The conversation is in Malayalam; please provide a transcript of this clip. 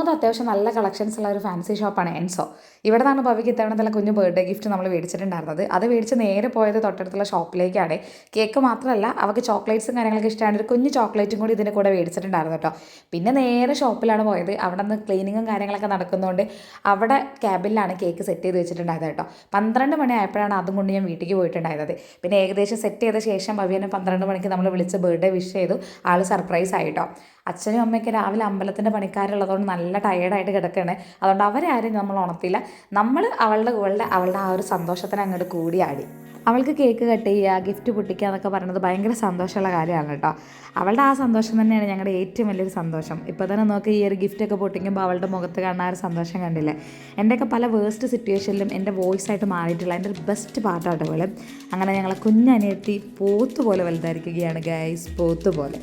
ഒന്നാമത് അത്യാവശ്യം നല്ല കളക്ഷൻസ് ഉള്ള ഒരു ഫാൻസി ഷോപ്പാണ് എൻസോ. ഇവിടെ നിന്നാണ് ഭവിക്ക് ഇത്തവണത്തെ കുഞ്ഞു ബർത്ത്ഡേ ഗിഫ്റ്റ് നമ്മൾ മേടിച്ചിട്ടുണ്ടായിരുന്നത്. അത് മേടിച്ച് നേരെ പോയത് തൊട്ടടുത്തുള്ള ഷോപ്പിലേക്കാണ്. കേക്ക് മാത്രമല്ല അവൾക്ക് ചോക്ലേറ്റ്സും കാര്യങ്ങളൊക്കെ ഇഷ്ടമാണ്, ഒരു കുഞ്ഞു ചോക്ലേറ്റും കൂടി ഇതിൻ്റെ കൂടെ മേടിച്ചിട്ടുണ്ടായിരുന്നു കേട്ടോ. പിന്നെ നേരെ ഷോപ്പിലാണ് പോയത്. അവിടെ നിന്ന് ക്ലീനിങ്ങും കാര്യങ്ങളൊക്കെ നടക്കുന്നതുകൊണ്ട് അവിടെ ക്യാബിനിലാണ് കേക്ക് സെറ്റ് ചെയ്ത് വെച്ചിട്ടുണ്ടായത് കേട്ടോ. 12 മണി ആയപ്പോഴാണ് അതും കൊണ്ട് ഞാൻ വീട്ടിലേക്ക് പോയിട്ടുണ്ടായത്. പിന്നെ ഏകദേശം സെറ്റ് ചെയ്ത ശേഷം ഭവ്യനെ 12 മണിക്ക് നമ്മൾ വിളിച്ച് ബർത്ത്ഡേ വിഷ് ചെയ്തു. ആൾ സർപ്രൈസ് ആയിട്ടോ. അച്ഛനും അമ്മയൊക്കെ രാവിലെ അമ്പലത്തിൻ്റെ പണിക്കാരുള്ളതുകൊണ്ട് നല്ല ടയേർഡായിട്ട് കിടക്കുകയാണ്. അതുകൊണ്ട് അവരെ ആരും നമ്മൾ ഉണർത്തില്ല. നമ്മൾ അവളുടെ ആ ഒരു സന്തോഷത്തിന് അങ്ങോട്ട് കൂടിയാടി. അവൾക്ക് കേക്ക് കട്ട് ചെയ്യുക, ഗിഫ്റ്റ് പൊട്ടിക്കുക എന്നൊക്കെ പറയുന്നത് ഭയങ്കര സന്തോഷമുള്ള കാര്യമാണ് കേട്ടോ. അവളുടെ ആ സന്തോഷം തന്നെയാണ് ഞങ്ങളുടെ ഏറ്റവും വലിയൊരു സന്തോഷം. ഇപ്പോൾ തന്നെ നോക്കി ഈ ഒരു ഗിഫ്റ്റൊക്കെ പൊട്ടിക്കുമ്പോൾ അവളുടെ മുഖത്ത് കാണുന്ന ആ ഒരു സന്തോഷം കണ്ടില്ലേ. എൻ്റെയൊക്കെ പല വേസ്റ്റ് സിറ്റുവേഷനിലും എൻ്റെ വോയിസ് ആയിട്ട് മാറിയിട്ടുള്ള എൻ്റെ ഒരു ബെസ്റ്റ് പാട്ടാട്ടോ അവൾ. അങ്ങനെ ഞങ്ങളെ കുഞ്ഞനിയത്തി പോത്തുപോലെ വലുതായിരിക്കുകയാണ് ഗൈസ്, പോത്തുപോലെ.